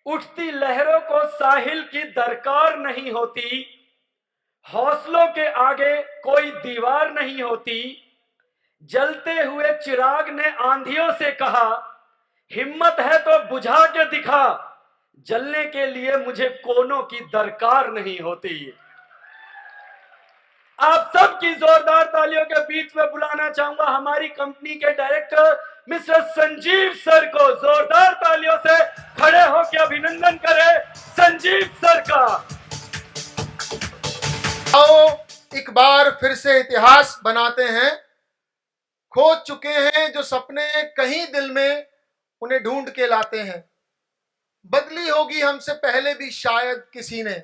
उठती लहरों को साहिल की दरकार नहीं होती, हौसलों के आगे कोई दीवार नहीं होती। जलते हुए चिराग ने आंधियों से कहा, हिम्मत है तो बुझा के दिखा, जलने के लिए मुझे कोनों की दरकार नहीं होती। आप सबकी जोरदार तालियों के बीच में बुलाना चाहूंगा हमारी कंपनी के डायरेक्टर मिस्टर संजीव सर को। जोरदार तालियों से खड़े होकर अभिनंदन करें संजीव सर का। आओ एक बार फिर से इतिहास बनाते हैं। खो चुके हैं जो सपने कहीं दिल में, उन्हें ढूंढ के लाते हैं। बदली होगी हमसे पहले भी शायद किसी ने,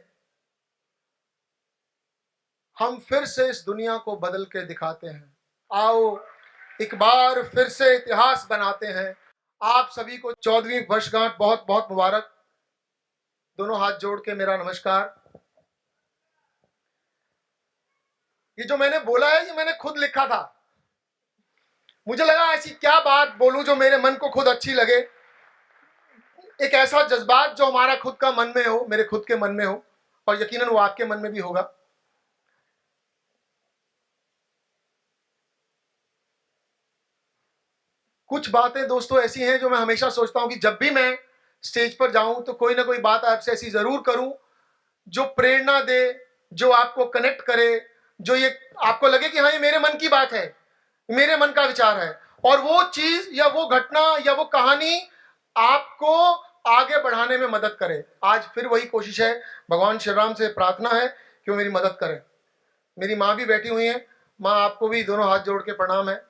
हम फिर से इस दुनिया को बदल के दिखाते हैं। आओ एक बार फिर से इतिहास बनाते हैं। आप सभी को 14वीं वर्षगांठ बहुत बहुत मुबारक। दोनों हाथ जोड़ के मेरा नमस्कार। ये जो मैंने बोला है ये मैंने खुद लिखा था। मुझे लगा ऐसी क्या बात बोलूं जो मेरे मन को खुद अच्छी लगे, एक ऐसा जज्बात जो हमारा खुद का मन में हो, मेरे खुद के मन में हो, और यकीनन वो आपके मन में भी होगा। कुछ बातें दोस्तों ऐसी हैं जो मैं हमेशा सोचता हूं कि जब भी मैं स्टेज पर जाऊं तो कोई ना कोई बात आपसे ऐसी जरूर करूं जो प्रेरणा दे, जो आपको कनेक्ट करे, जो ये आपको लगे कि हाँ ये मेरे मन की बात है, मेरे मन का विचार है, और वो चीज या वो घटना या वो कहानी आपको आगे बढ़ाने में मदद करे। आज फिर वही कोशिश है। भगवान श्री राम से प्रार्थना है कि वो मेरी मदद करें। मेरी माँ भी बैठी हुई है। माँ आपको भी दोनों हाथ जोड़ के प्रणाम है।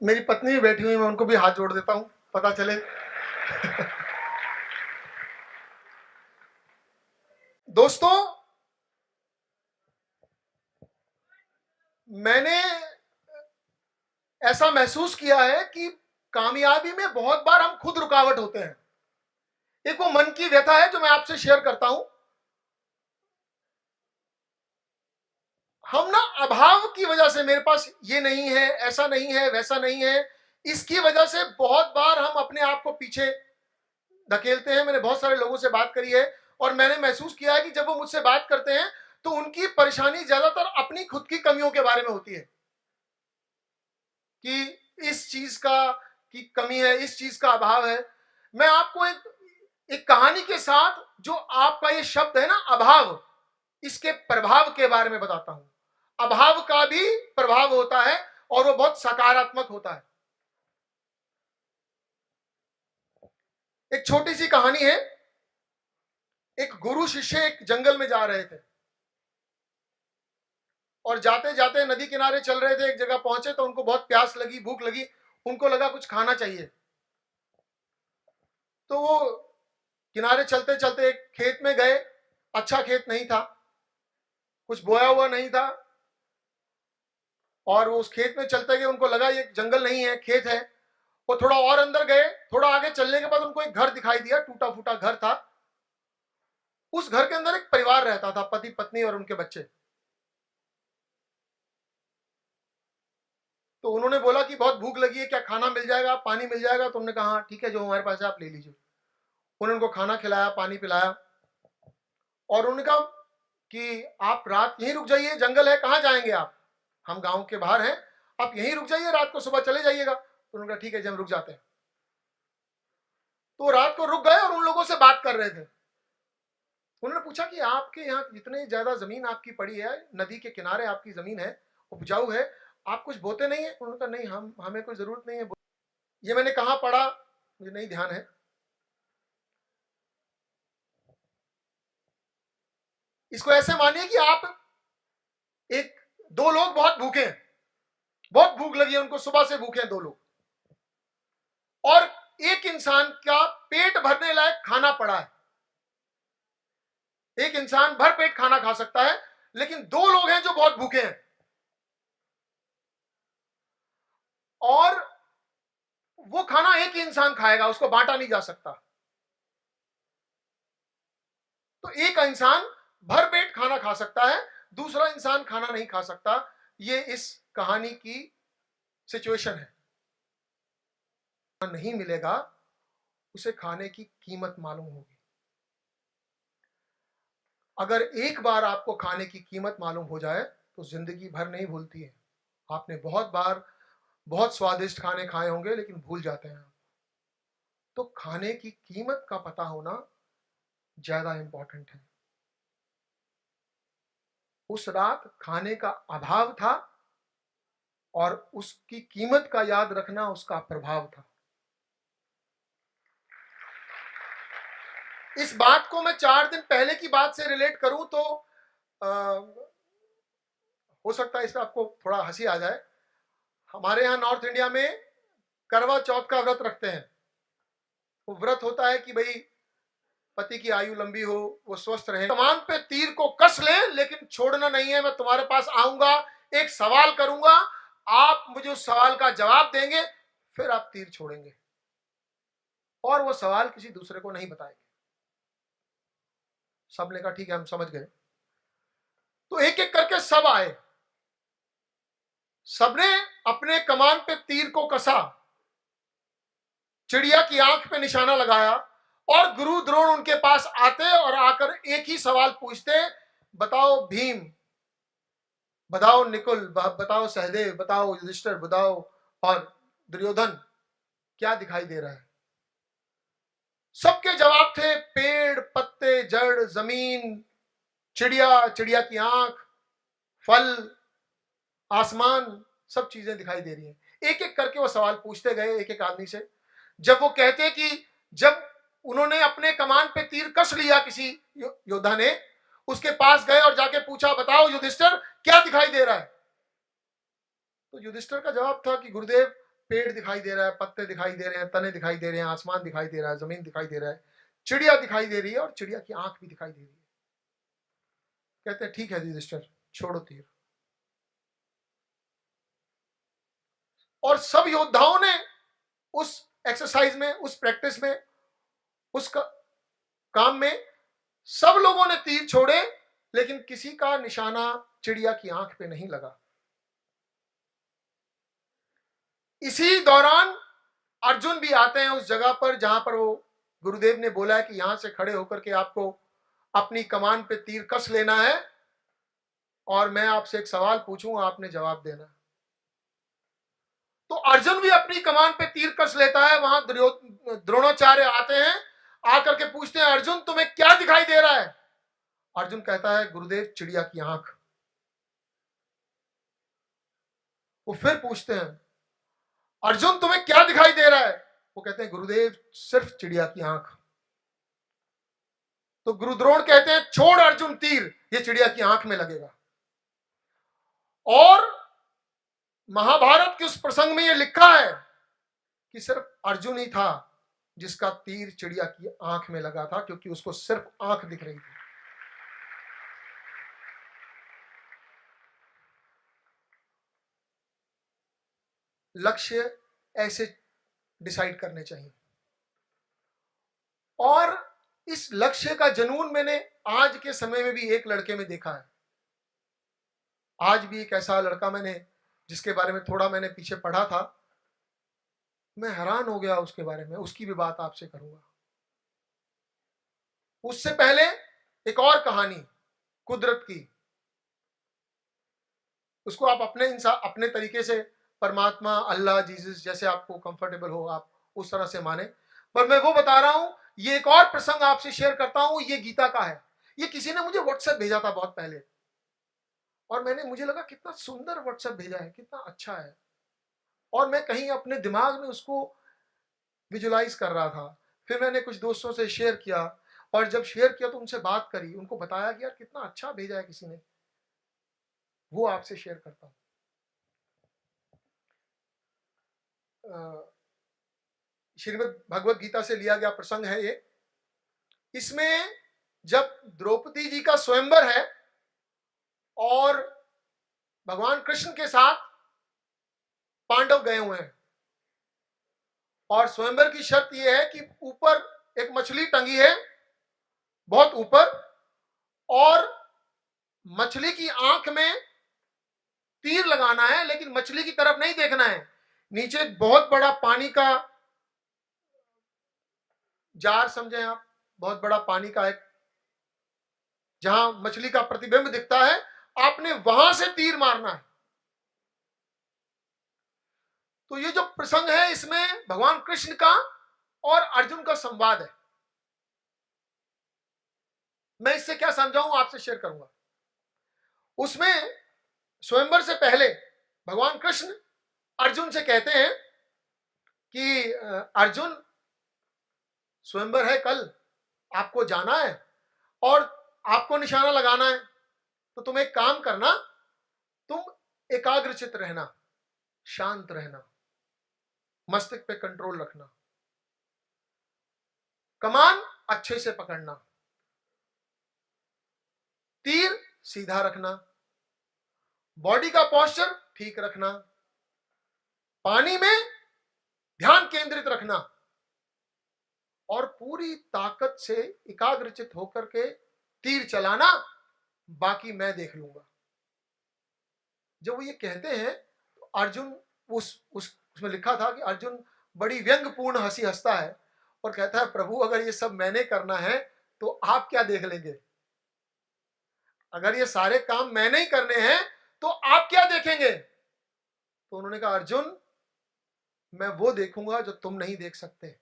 मेरी पत्नी भी बैठी हुई है, मैं उनको भी हाथ जोड़ देता हूं, पता चले। दोस्तों मैंने ऐसा महसूस किया है कि कामयाबी में बहुत बार हम खुद रुकावट होते हैं। एक वो मन की व्यथा है जो मैं आपसे शेयर करता हूं। हम ना अभाव की वजह से, मेरे पास ये नहीं है, ऐसा नहीं है, वैसा नहीं है, इसकी वजह से बहुत बार हम अपने आप को पीछे धकेलते हैं। मैंने बहुत सारे लोगों से बात करी है और मैंने महसूस किया है कि जब वो मुझसे बात करते हैं तो उनकी परेशानी ज्यादातर अपनी खुद की कमियों के बारे में होती है कि इस चीज का की कमी है, इस चीज का अभाव है। मैं आपको एक कहानी के साथ जो आपका ये शब्द है ना अभाव, इसके प्रभाव के बारे में बताता हूं। अभाव का भी प्रभाव होता है और वो बहुत सकारात्मक होता है। एक छोटी सी कहानी है। एक गुरु शिष्य एक जंगल में जा रहे थे और जाते जाते नदी किनारे चल रहे थे। एक जगह पहुंचे तो उनको बहुत प्यास लगी, भूख लगी, उनको लगा कुछ खाना चाहिए। तो वो किनारे चलते चलते एक खेत में गए। अच्छा खेत नहीं था, कुछ बोया हुआ नहीं था, और वो उस खेत में चलते गए। उनको लगा ये जंगल नहीं है, खेत है। वो थोड़ा और अंदर गए। थोड़ा आगे चलने के बाद उनको एक घर दिखाई दिया, टूटा फूटा घर था। उस घर के अंदर एक परिवार रहता था, पति पत्नी और उनके बच्चे। तो उन्होंने बोला कि बहुत भूख लगी है, क्या खाना मिल जाएगा, पानी मिल जाएगा? तो उन्होंने कहा हाँ ठीक है, जो हमारे पास है आप ले लीजिए। उन्होंने उनको खाना खिलाया, पानी पिलाया, और उन्होंने कहा कि आप रात यहीं रुक जाइए, जंगल है, कहाँ जाएंगे आप, हम गांव के बाहर हैं, आप यहीं रुक जाइए, रात को सुबह चले जाइएगा। तो उन्होंने कहा ठीक है जी, हम रुक जाते हैं। तो रात को रुक गए और उन लोगों से बात कर रहे थे। उन्होंने पूछा कि आपके यहाँ इतने ज्यादा जमीन आपकी पड़ी है, नदी के किनारे आपकी जमीन है, उपजाऊ है, आप कुछ बोते नहीं है? उन्होंने कहा नहीं, हमें कोई जरूरत नहीं है। ये मैंने कहाँ पढ़ा मुझे नहीं ध्यान है। इसको ऐसे मानिए कि आप दो लोग बहुत भूखे हैं, बहुत भूख लगी है उनको, सुबह से भूखे हैं दो लोग, और एक इंसान का पेट भरने लायक खाना पड़ा है। एक इंसान भर पेट खाना खा सकता है, लेकिन दो लोग हैं जो बहुत भूखे हैं, और वो खाना एक ही इंसान खाएगा, उसको बांटा नहीं जा सकता। तो एक इंसान भर पेट खाना खा सकता है, दूसरा इंसान खाना नहीं खा सकता। ये इस कहानी की सिचुएशन है, नहीं मिलेगा, उसे खाने की कीमत मालूम होगी। अगर एक बार आपको खाने की कीमत मालूम हो जाए तो जिंदगी भर नहीं भूलती है। आपने बहुत बार बहुत स्वादिष्ट खाने खाए होंगे लेकिन भूल जाते हैं। तो खाने की कीमत का पता होना ज्यादा इंपॉर्टेंट है। उस रात खाने का अभाव था और उसकी कीमत का याद रखना उसका प्रभाव था। इस बात को मैं 4 दिन पहले की बात से रिलेट करूं तो हो सकता है इसमें आपको थोड़ा हंसी आ जाए। हमारे यहाँ नॉर्थ इंडिया में करवा चौथ का व्रत रखते हैं। वो व्रत होता है कि भाई पति की आयु लंबी हो, वो स्वस्थ रहे, कमान पे तीर को कस ले लेकिन छोड़ना नहीं है। मैं तुम्हारे पास आऊंगा, एक सवाल करूंगा, आप मुझे उस सवाल का जवाब देंगे, फिर आप तीर छोड़ेंगे और वो सवाल किसी दूसरे को नहीं बताएंगे। सबने कहा ठीक है, हम समझ गए। तो एक एक करके सब आए, सबने अपने कमान पे तीर को कसा, चिड़िया की आंख पे निशाना लगाया और गुरु द्रोण उनके पास आते और आकर एक ही सवाल पूछते, बताओ भीम, बताओ निकुल, बताओ सहदेव, बताओ युधिष्ठिर, बताओ और दुर्योधन, क्या दिखाई दे रहा है? सबके जवाब थे पेड़, पत्ते, जड़, जमीन, चिड़िया, चिड़िया की आंख, फल, आसमान, सब चीजें दिखाई दे रही हैं। एक एक करके वो सवाल पूछते गए एक एक आदमी से। जब वो कहते कि जब उन्होंने अपने कमान पे तीर कस लिया किसी योद्धा ने, उसके पास गए और जाके पूछा, बताओ युधिष्ठिर क्या दिखाई दे रहा है? तो युधिष्ठिर का जवाब था कि गुरुदेव पेड़ दिखाई दे रहा है, पत्ते दिखाई दे रहे हैं, तने दिखाई दे रहे हैं, आसमान दिखाई दे रहा है, जमीन दिखाई दे रहा है, चिड़िया दिखाई दे रही है और चिड़िया की आंख भी दिखाई दे रही है। कहते हैं ठीक है युधिष्ठिर, छोड़ो तीर। और सब योद्धाओं ने उस एक्सरसाइज में, उस प्रैक्टिस में, उस काम में सब लोगों ने तीर छोड़े लेकिन किसी का निशाना चिड़िया की आंख पे नहीं लगा। इसी दौरान अर्जुन भी आते हैं उस जगह पर जहां पर वो गुरुदेव ने बोला है कि यहां से खड़े होकर के आपको अपनी कमान पे तीर कस लेना है और मैं आपसे एक सवाल पूछूंगा, आपने जवाब देना। तो अर्जुन भी अपनी कमान पे तीर कस लेता है। वहां द्रोणाचार्य आते हैं, आकर के पूछते हैं, अर्जुन तुम्हें क्या दिखाई दे रहा है? अर्जुन कहता है, गुरुदेव चिड़िया की आंख। वो फिर पूछते हैं, अर्जुन तुम्हें क्या दिखाई दे रहा है? वो कहते हैं, गुरुदेव सिर्फ चिड़िया की आंख। तो गुरु द्रोण कहते हैं, छोड़ अर्जुन तीर, ये चिड़िया की आंख में लगेगा। और महाभारत के उस प्रसंग में यह लिखा है कि सिर्फ अर्जुन ही था जिसका तीर चिड़िया की आंख में लगा था, क्योंकि उसको सिर्फ आंख दिख रही थी। लक्ष्य ऐसे डिसाइड करने चाहिए। और इस लक्ष्य का जुनून मैंने आज के समय में भी एक लड़के में देखा है। आज भी एक ऐसा लड़का मैंने, जिसके बारे में थोड़ा मैंने पीछे पढ़ा था, मैं हैरान हो गया उसके बारे में, उसकी भी बात आपसे करूंगा। उससे पहले एक और कहानी कुदरत की, उसको आप अपने तरीके से परमात्मा, अल्लाह, जीसस, जैसे आपको कंफर्टेबल हो आप उस तरह से माने, पर मैं वो बता रहा हूं। ये एक और प्रसंग आपसे शेयर करता हूं, ये गीता का है। ये किसी ने मुझे व्हाट्सएप भेजा था बहुत पहले, और मुझे लगा कितना सुंदर व्हाट्सएप भेजा है, कितना अच्छा है, और मैं कहीं अपने दिमाग में उसको विजुलाइज कर रहा था। फिर मैंने कुछ दोस्तों से शेयर किया, और जब शेयर किया तो उनसे बात करी, उनको बताया कि यार कितना अच्छा भेजा है किसी ने, वो आपसे शेयर करता हूं। श्रीमद् भगवत गीता से लिया गया प्रसंग है ये। इसमें जब द्रौपदी जी का स्वयंवर है और भगवान कृष्ण के साथ पांडव गए हुए हैं, और स्वयंवर की शर्त यह है कि ऊपर एक मछली टंगी है बहुत ऊपर, और मछली की आंख में तीर लगाना है, लेकिन मछली की तरफ नहीं देखना है, नीचे एक बहुत बड़ा पानी का जार समझे आप, बहुत बड़ा पानी का एक, जहां मछली का प्रतिबिंब दिखता है, आपने वहां से तीर मारना है। तो ये जो प्रसंग है इसमें भगवान कृष्ण का और अर्जुन का संवाद है। मैं इससे क्या समझाऊं आपसे शेयर करूंगा। उसमें स्वयंवर से पहले भगवान कृष्ण अर्जुन से कहते हैं कि अर्जुन, स्वयंवर है कल, आपको जाना है और आपको निशाना लगाना है, तो तुम एक काम करना, तुम एकाग्रचित रहना, शांत रहना, मस्तिष्क पे कंट्रोल रखना, कमान अच्छे से पकड़ना, तीर सीधा रखना, बॉडी का पोस्चर ठीक रखना, पानी में ध्यान केंद्रित रखना और पूरी ताकत से एकाग्रचित होकर के तीर चलाना, बाकी मैं देख लूंगा। जब वो ये कहते हैं तो अर्जुन, उसमें लिखा था कि अर्जुन बड़ी व्यंग्यपूर्ण हंसी हंसता है और कहता है, प्रभु अगर ये सब मैंने करना है तो आप क्या देख लेंगे? अगर ये सारे काम मैंने ही करने हैं तो आप क्या देखेंगे? तो उन्होंने कहा, अर्जुन मैं वो देखूंगा जो तुम नहीं देख सकते,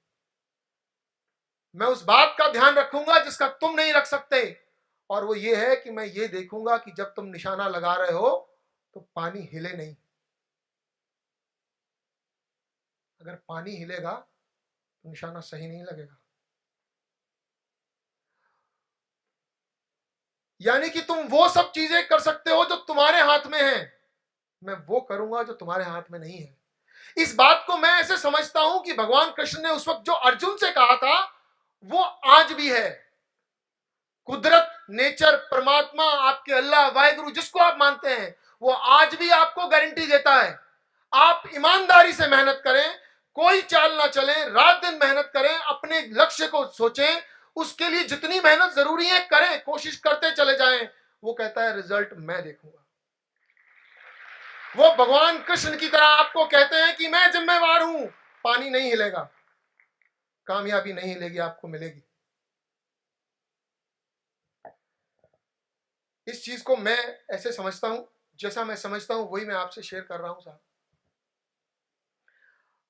मैं उस बात का ध्यान रखूंगा जिसका तुम नहीं रख सकते, और वो ये है कि मैं ये देखूंगा कि जब तुम निशाना लगा रहे हो तो पानी हिले नहीं। अगर पानी हिलेगा तो निशाना सही नहीं लगेगा। यानी कि तुम वो सब चीजें कर सकते हो जो तुम्हारे हाथ में है, मैं वो करूंगा जो तुम्हारे हाथ में नहीं है। इस बात को मैं ऐसे समझता हूं कि भगवान कृष्ण ने उस वक्त जो अर्जुन से कहा था वो आज भी है। कुदरत, नेचर, परमात्मा, आपके अल्लाह, वाहिगुरु, जिसको आप मानते हैं, वो आज भी आपको गारंटी देता है। आप ईमानदारी से मेहनत करें, कोई चाल ना चले, रात दिन मेहनत करें, अपने लक्ष्य को सोचें, उसके लिए जितनी मेहनत जरूरी है करें, कोशिश करते चले जाएं। वो कहता है रिजल्ट मैं देखूंगा। वो भगवान कृष्ण की तरह आपको कहते हैं कि मैं जिम्मेवार हूं, पानी नहीं हिलेगा, कामयाबी नहीं हिलेगी, आपको मिलेगी। इस चीज को मैं ऐसे समझता हूं, जैसा मैं समझता हूं वही मैं आपसे शेयर कर रहा हूं साहब।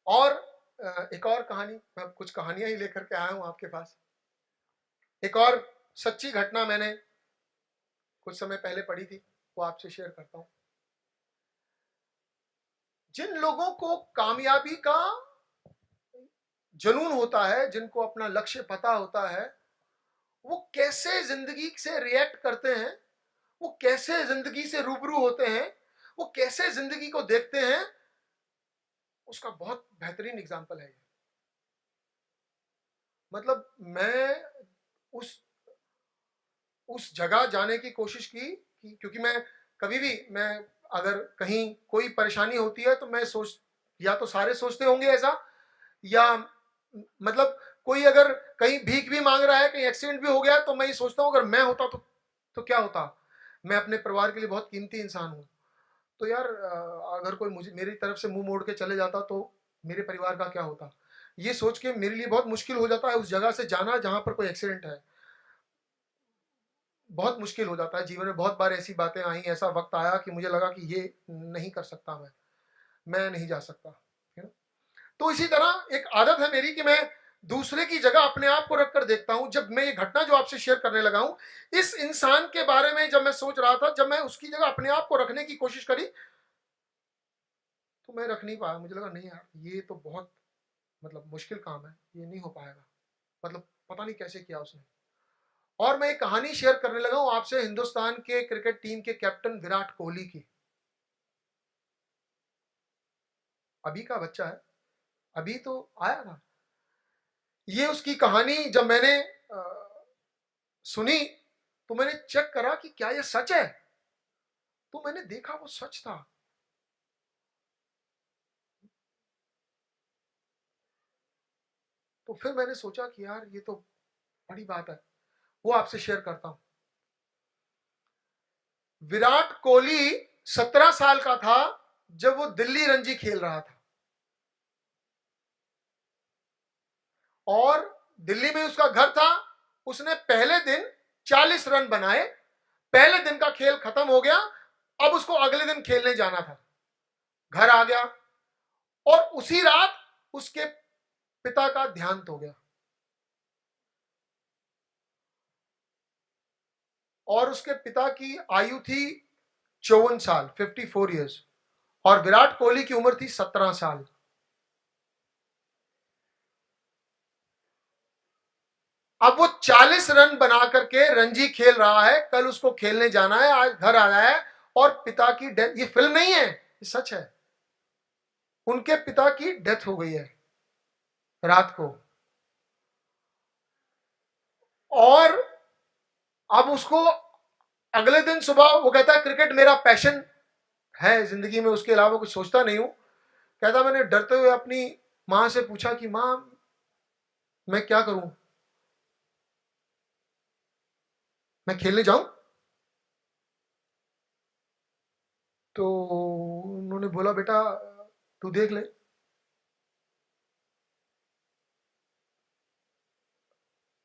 और एक और कहानी, मैं कुछ कहानियां ही लेकर के आया हूं आपके पास। एक और सच्ची घटना मैंने कुछ समय पहले पढ़ी थी, वो आपसे शेयर करता हूं। जिन लोगों को कामयाबी का जुनून होता है, जिनको अपना लक्ष्य पता होता है, वो कैसे जिंदगी से रिएक्ट करते हैं, वो कैसे जिंदगी से रूबरू होते हैं, वो कैसे जिंदगी को देखते हैं, उसका बहुत बेहतरीन एग्जाम्पल है। मतलब मैं उस जगह जाने की कोशिश की क्योंकि मैं कभी भी, मैं अगर कहीं कोई परेशानी होती है तो मैं सोच, या तो सारे सोचते होंगे ऐसा, या मतलब कोई अगर कहीं भीख भी मांग रहा है, कहीं एक्सीडेंट भी हो गया, तो मैं ये सोचता हूँ अगर मैं होता तो क्या होता। मैं अपने परिवार के लिए बहुत कीमती इंसान हूँ, तो यार अगर कोई मुझे मेरी तरफ से मुंह मोड़ के चले जाता तो मेरे परिवार का क्या होता। ये सोच के मेरे लिए बहुत मुश्किल हो जाता है उस जगह से जाना जहां पर कोई एक्सीडेंट है। बहुत मुश्किल हो जाता है। जीवन में बहुत बार ऐसी बातें आई, ऐसा वक्त आया कि मुझे लगा कि ये नहीं कर सकता, मैं नहीं जा सकता, है ना। तो इसी तरह एक आदत है मेरी कि मैं दूसरे की जगह अपने आप को रखकर देखता हूं। जब मैं ये घटना जो आपसे शेयर करने लगा हूं, इस इंसान के बारे में जब मैं सोच रहा था, जब मैं उसकी जगह अपने आप को रखने की कोशिश करी तो मैं रख नहीं पाया। मुझे लगा नहीं यार, ये तो बहुत मतलब मुश्किल काम है, ये नहीं हो पाएगा, मतलब पता नहीं कैसे किया उसने। और मैं एक कहानी शेयर करने लगा हूं आपसे, हिंदुस्तान के क्रिकेट टीम के कैप्टन विराट कोहली की। अभी का बच्चा है, अभी तो आया था। ये उसकी कहानी जब मैंने सुनी तो मैंने चेक करा कि क्या ये सच है, तो मैंने देखा वो सच था। तो फिर मैंने सोचा कि यार ये तो बड़ी बात है, वो आपसे शेयर करता हूं। विराट कोहली 17 साल का था जब वो दिल्ली रणजी खेल रहा था। और दिल्ली में उसका घर था। उसने पहले दिन 40 रन बनाए, पहले दिन का खेल खत्म हो गया। अब उसको अगले दिन खेलने जाना था। घर आ गया और उसी रात उसके पिता का देहांत हो गया। और उसके पिता की आयु थी 54 साल, 54 ईयर्स, और विराट कोहली की उम्र थी 17 साल। अब वो 40 रन बना करके रणजी खेल रहा है, कल उसको खेलने जाना है, आज घर आया है और पिता की डेथ, ये फिल्म नहीं है, ये सच है। उनके पिता की डेथ हो गई है रात को। और अब उसको अगले दिन सुबह, वो कहता है क्रिकेट मेरा पैशन है जिंदगी में, उसके अलावा कुछ सोचता नहीं हूं। कहता मैंने डरते हुए अपनी मां से पूछा कि मां मैं क्या करूं, मैं खेलने जाऊं? तो उन्होंने बोला बेटा तू देख ले,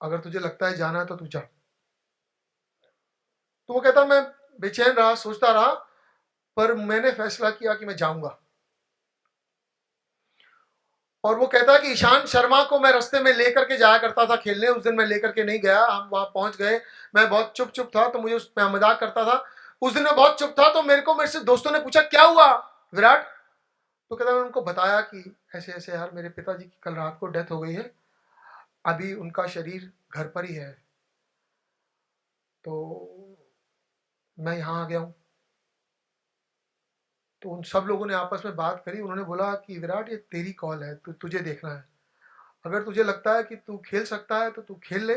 अगर तुझे लगता है जाना है तो तू जा। तो वो कहता मैं बेचैन रहा, सोचता रहा, पर मैंने फैसला किया कि मैं जाऊंगा। और वो कहता है कि ईशांत शर्मा को मैं रास्ते में लेकर के जाया करता था खेलने, उस दिन मैं लेकर के नहीं गया। हम वहां पहुंच गए, मैं बहुत चुप चुप था, तो मुझे उस मैं मजाक करता था। उस दिन मैं बहुत चुप था, तो मेरे से दोस्तों ने पूछा क्या हुआ विराट? तो कहता मैंने उनको बताया कि ऐसे ऐसे यार मेरे पिताजी की कल रात को डेथ हो गई है, अभी उनका शरीर घर पर ही है, तो मैं यहाँ आ गया हूँ। तो उन सब लोगों ने आपस में बात करी, उन्होंने बोला कि विराट ये तेरी कॉल है, तुझे देखना है, अगर तुझे लगता है कि तू खेल सकता है तो तू खेल ले,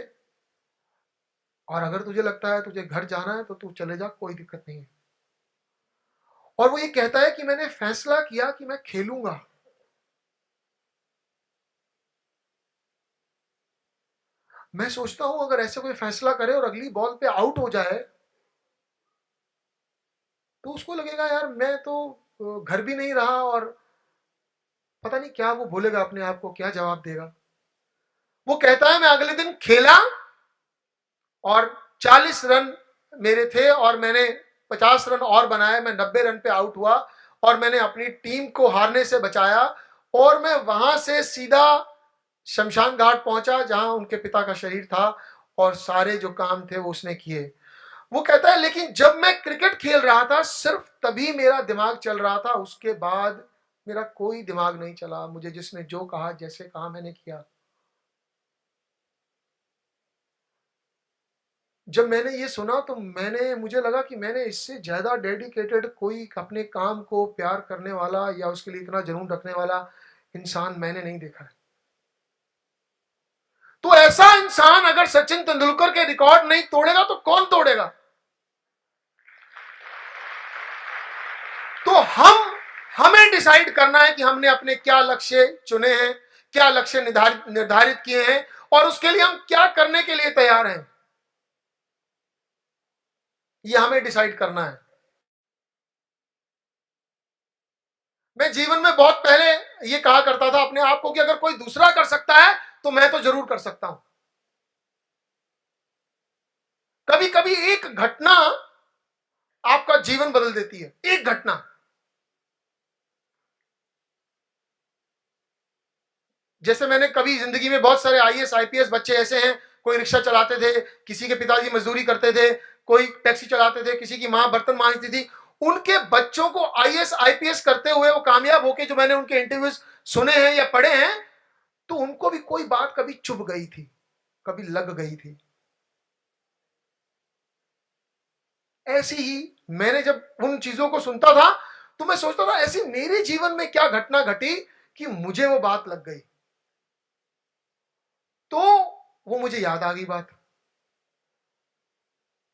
और अगर तुझे लगता है तुझे घर जाना है तो तू चले जा, कोई दिक्कत नहीं है। और वो ये कहता है कि मैंने फैसला किया कि मैं खेलूंगा। मैं सोचता हूं अगर ऐसे कोई फैसला करे और अगली बॉल पे आउट हो जाए, तो उसको लगेगा यार मैं तो घर भी नहीं रहा, और पता नहीं क्या वो बोलेगा, अपने आप को क्या जवाब देगा। वो कहता है मैं अगले दिन खेला और 40 रन मेरे थे और मैंने 50 रन और बनाए, मैं 90 रन पे आउट हुआ और मैंने अपनी टीम को हारने से बचाया। और मैं वहां से सीधा शमशान घाट पहुंचा जहां उनके पिता का शरीर था, और सारे जो काम थे वो उसने किए। वो कहता है लेकिन जब मैं क्रिकेट खेल रहा था सिर्फ तभी मेरा दिमाग चल रहा था, उसके बाद मेरा कोई दिमाग नहीं चला, मुझे जिसने जो कहा जैसे कहा मैंने किया। जब मैंने ये सुना तो मुझे लगा कि मैंने इससे ज्यादा डेडिकेटेड कोई अपने काम को प्यार करने वाला या उसके लिए इतना जुनून रखने वाला इंसान मैंने नहीं देखा है। तो ऐसा इंसान अगर सचिन तेंदुलकर के रिकॉर्ड नहीं तोड़ेगा तो कौन तोड़ेगा? तो हमें डिसाइड करना है कि हमने अपने क्या लक्ष्य चुने हैं, क्या लक्ष्य निर्धारित किए हैं, और उसके लिए हम क्या करने के लिए तैयार हैं, ये हमें डिसाइड करना है। मैं जीवन में बहुत पहले ये कहा करता था अपने आप को कि अगर कोई दूसरा कर सकता है तो मैं तो जरूर कर सकता हूं। कभी कभी एक घटना आपका जीवन बदल देती है, एक घटना। जैसे मैंने कभी जिंदगी में बहुत सारे आईएएस आईपीएस बच्चे ऐसे हैं, कोई रिक्शा चलाते थे, किसी के पिताजी मजदूरी करते थे, कोई टैक्सी चलाते थे, किसी की मां बर्तन मांजती थी। उनके बच्चों को आईएएस आईपीएस करते हुए वो कामयाब होके, जो मैंने उनके इंटरव्यूज सुने हैं या पढ़े हैं, तो उनको भी कोई बात कभी चुभ गई थी, कभी लग गई थी। ऐसी ही मैंने जब उन चीजों को सुनता था तो मैं सोचता था ऐसी मेरे जीवन में क्या घटना घटी कि मुझे वो बात लग गई। तो वो मुझे याद आ गई बात,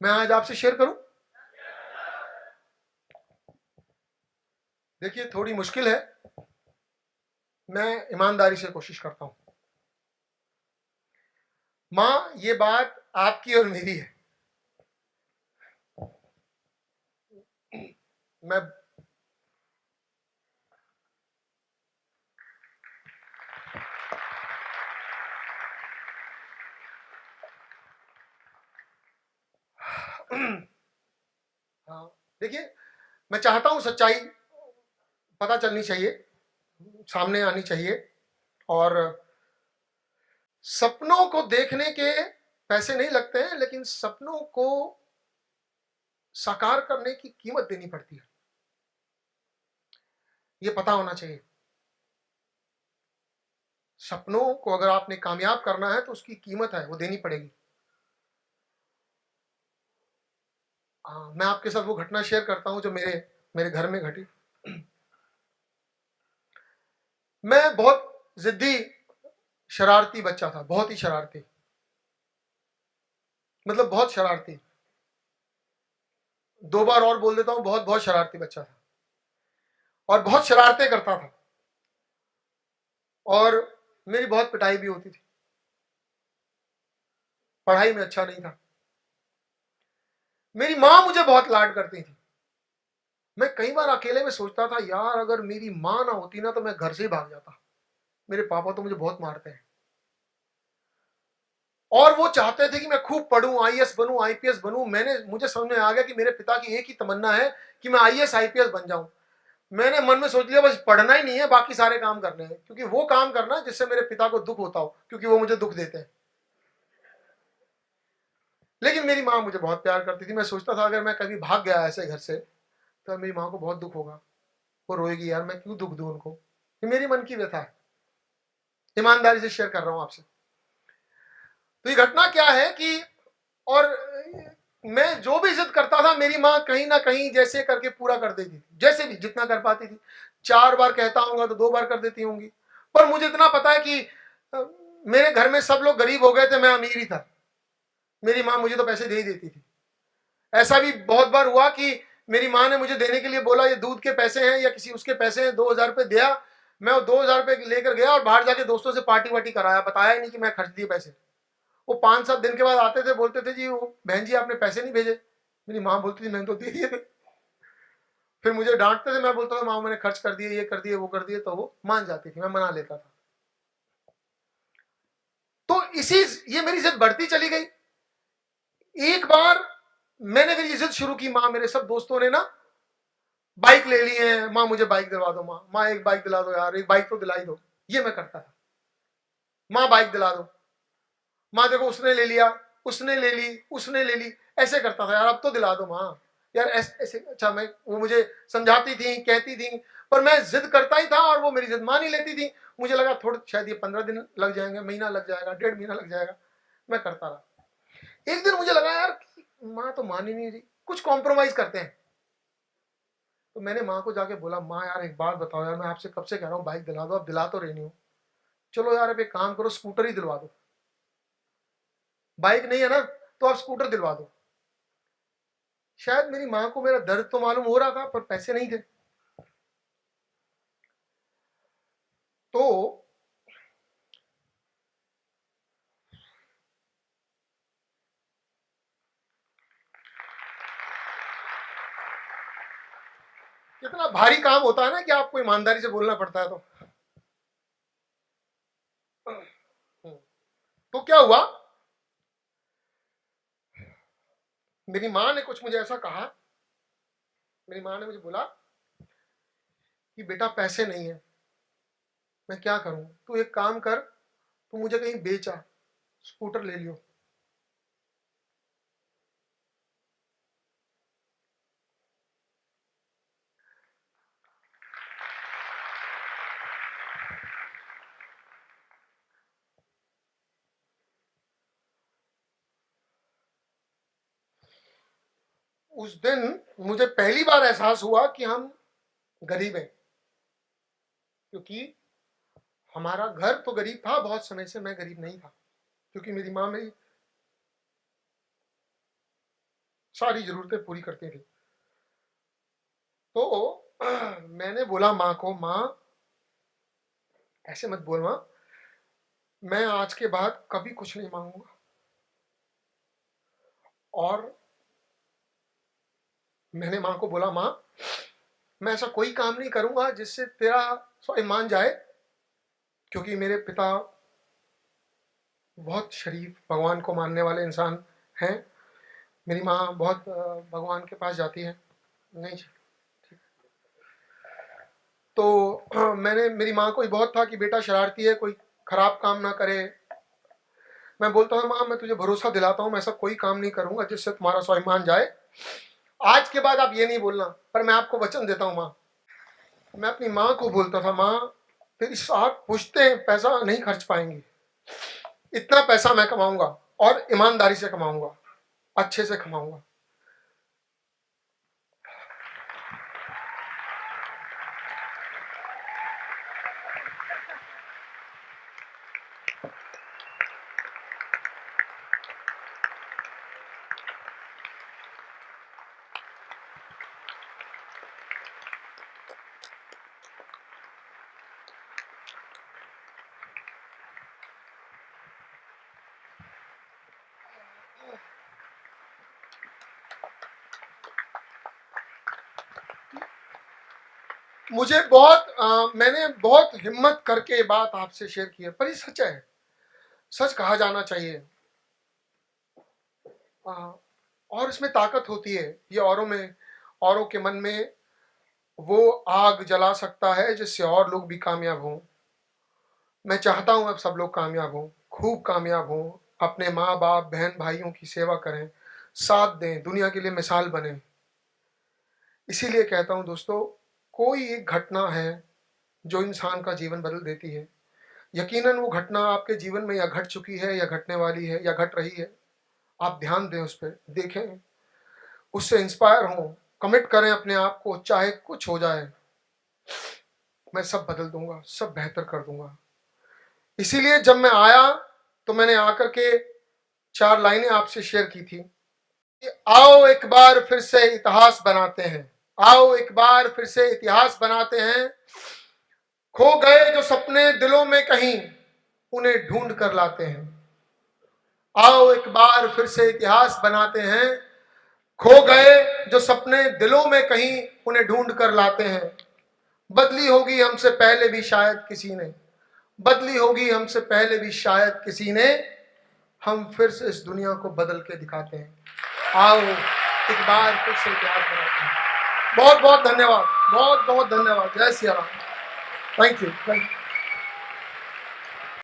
मैं आज आपसे शेयर करूं। देखिए थोड़ी मुश्किल है, मैं ईमानदारी से कोशिश करता हूं। मां ये बात आपकी और मेरी है। मैं हाँ, देखिए, मैं चाहता हूं सच्चाई पता चलनी चाहिए, सामने आनी चाहिए। और सपनों को देखने के पैसे नहीं लगते हैं, लेकिन सपनों को साकार करने की कीमत देनी पड़ती है, ये पता होना चाहिए। सपनों को अगर आपने कामयाब करना है तो उसकी कीमत है, वो देनी पड़ेगी। मैं आपके साथ वो घटना शेयर करता हूं जो मेरे मेरे घर में घटी। मैं बहुत जिद्दी शरारती बच्चा था, बहुत ही शरारती, मतलब बहुत शरारती। दो बार और बोल देता हूं, बहुत बहुत शरारती बच्चा था और बहुत शरारतें करता था, और मेरी बहुत पिटाई भी होती थी। पढ़ाई में अच्छा नहीं था। मेरी मां मुझे बहुत लाड करती थी। मैं कई बार अकेले में सोचता था, यार अगर मेरी मां ना होती ना तो मैं घर से ही भाग जाता। मेरे पापा तो मुझे बहुत मारते हैं, और वो चाहते थे कि मैं खूब पढ़ूं, आईएएस बनूं, आईपीएस बनूं। मुझे समझ में आ गया कि मेरे पिता की एक ही तमन्ना है कि मैं आईएएस आईपीएस बन जाऊं। मैंने मन में सोच लिया बस पढ़ना ही नहीं है, बाकी सारे काम करने हैं, क्योंकि वो काम करना जिससे मेरे पिता को दुख होता हो, क्योंकि वो मुझे दुख देते हैं। लेकिन मेरी माँ मुझे बहुत प्यार करती थी। मैं सोचता था अगर मैं कभी भाग गया ऐसे घर से तो मेरी माँ को बहुत दुख होगा, वो रोएगी, यार मैं क्यों दुख दूं उनको। ये मेरी मन की व्यथा है, ईमानदारी से शेयर कर रहा हूं आपसे। तो ये घटना क्या है कि, और मैं जो भी जिद करता था मेरी माँ कहीं ना कहीं जैसे करके पूरा कर देती थी, जैसे भी जितना कर पाती थी। 4 बार कहता हूंगा तो 2 बार कर देती होंगी। पर मुझे इतना पता है कि मेरे घर में सब लोग गरीब हो गए थे, मैं अमीर ही था। मेरी माँ मुझे तो पैसे दे ही देती थी। ऐसा भी बहुत बार हुआ कि मेरी माँ ने मुझे देने के लिए बोला, ये दूध के पैसे हैं या किसी उसके पैसे हैं, 2000 रुपये दिया। मैं वो 2000 रुपये लेकर गया और बाहर जाके दोस्तों से पार्टी वार्टी कराया, बताया ही नहीं कि मैं खर्च दिए पैसे। वो 5-7 दिन के बाद आते थे, बोलते थे जी वो बहन जी आपने पैसे नहीं भेजे। मेरी माँ बोलती थी मैंने तो दे दिए थे। फिर मुझे डांटते थे, मैं बोलता था माँ मैंने खर्च कर दिए, ये कर दिए, वो कर दिए, तो वो मान जाती थी, मैं मना लेता था। तो ये मेरी जिद बढ़ती चली गई। एक बार मैंने मेरी जिद शुरू की, माँ मेरे सब दोस्तों ने ना बाइक ले ली है, माँ मुझे बाइक दिलवा दो, माँ माँ एक बाइक दिला दो यार, एक बाइक तो दिलाई दो। ये मैं करता था, माँ बाइक दिला दो, माँ देखो उसने ले लिया, उसने ले ली, उसने ले ली, ऐसे करता था, यार अब तो दिला दो माँ यार, ऐसे। अच्छा, मैं वो मुझे समझाती थी, कहती थी, पर मैं जिद करता ही था और वो मेरी जिद मान ही लेती थी। मुझे लगा थोड़ा शायद ये 15 दिन लग जाएंगे, महीना लग जाएगा, 1.5 महीना लग जाएगा, मैं करता रहा। एक दिन मुझे लगा यार माँ तो मान ही नहीं रही, कुछ कॉम्प्रोमाइज करते हैं। तो मैंने माँ को जाके बोला, माँ यार एक बात बताओ यार, मैं आपसे कब से कह रहा हूँ बाइक दिला दो, अब दिला तो रही नहीं हो, चलो यार अब एक काम करो स्कूटर ही दिलवा दो, बाइक नहीं है ना तो आप स्कूटर दिलवा दो। शायद मेरी माँ को मेरा दर्द तो मालूम हो रहा था, पर पैसे नहीं थे। तो कितना भारी काम होता है ना कि आपको ईमानदारी से बोलना पड़ता है। तो क्या हुआ, मेरी माँ ने कुछ मुझे ऐसा कहा, मेरी माँ ने मुझे बोला कि बेटा पैसे नहीं है, मैं क्या करूं, तू एक काम कर, तू मुझे कहीं बेचा, स्कूटर ले लियो। उस दिन मुझे पहली बार एहसास हुआ कि हम गरीब हैं, क्योंकि हमारा घर तो गरीब था, बहुत समय से मैं गरीब नहीं था, क्योंकि मेरी माँ मेरी सारी जरूरतें पूरी करती थी। तो मैंने बोला माँ को, माँ ऐसे मत बोल माँ, मैं आज के बाद कभी कुछ नहीं मांगूंगा, और मैंने माँ को बोला, माँ मैं ऐसा कोई काम नहीं करूंगा जिससे तेरा स्वाभिमान जाए, क्योंकि मेरे पिता बहुत शरीफ भगवान को मानने वाले इंसान हैं, मेरी माँ बहुत भगवान के पास जाती है। नहीं जी, ठीक। तो मैंने, मेरी माँ को ही बहुत था कि बेटा शरारती है, कोई खराब काम ना करे। मैं बोलता हूँ माँ, मैं तुझे भरोसा दिलाता हूँ मैं ऐसा कोई काम नहीं करूंगा जिससे तुम्हारा स्वाभिमान जाए। आज के बाद आप ये नहीं बोलना, पर मैं आपको वचन देता हूँ माँ। मैं अपनी माँ को बोलता था, माँ तेरी साथ पूछते हैं पैसा नहीं खर्च पाएंगे, इतना पैसा मैं कमाऊंगा और ईमानदारी से कमाऊंगा, अच्छे से कमाऊंगा। मुझे मैंने बहुत हिम्मत करके बात आपसे शेयर की है, पर ये सच है, सच कहा जाना चाहिए। और इसमें ताकत होती है, ये औरों के मन में वो आग जला सकता है जिससे और लोग भी कामयाब हों। मैं चाहता हूं अब सब लोग कामयाब हों, खूब कामयाब हों, अपने माँ बाप बहन भाइयों की सेवा करें, साथ दें, दुनिया के लिए मिसाल बने। इसीलिए कहता हूं दोस्तों, कोई एक घटना है जो इंसान का जीवन बदल देती है। यकीनन वो घटना आपके जीवन में या घट चुकी है या घटने वाली है या घट रही है। आप ध्यान दें उस पर, देखें, उससे इंस्पायर हों, कमिट करें अपने आप को, चाहे कुछ हो जाए मैं सब बदल दूंगा, सब बेहतर कर दूंगा। इसीलिए जब मैं आया तो मैंने आकर के 4 लाइनें आपसे शेयर की थी कि आओ एक बार फिर से इतिहास बनाते हैं, आओ एक बार फिर से इतिहास बनाते हैं, खो गए जो सपने दिलों में कहीं उन्हें ढूंढ कर लाते हैं। आओ एक बार फिर से इतिहास बनाते हैं, खो गए जो सपने दिलों में कहीं उन्हें ढूंढ कर लाते हैं। बदली होगी हमसे पहले भी शायद किसी ने, बदली होगी हमसे पहले भी शायद किसी ने, हम फिर से इस दुनिया को बदल के दिखाते हैं। आओ एक बार फिर से इतिहास बनाते हैं। बहुत बहुत धन्यवाद, बहुत बहुत धन्यवाद। जय सिया राम। Thank you.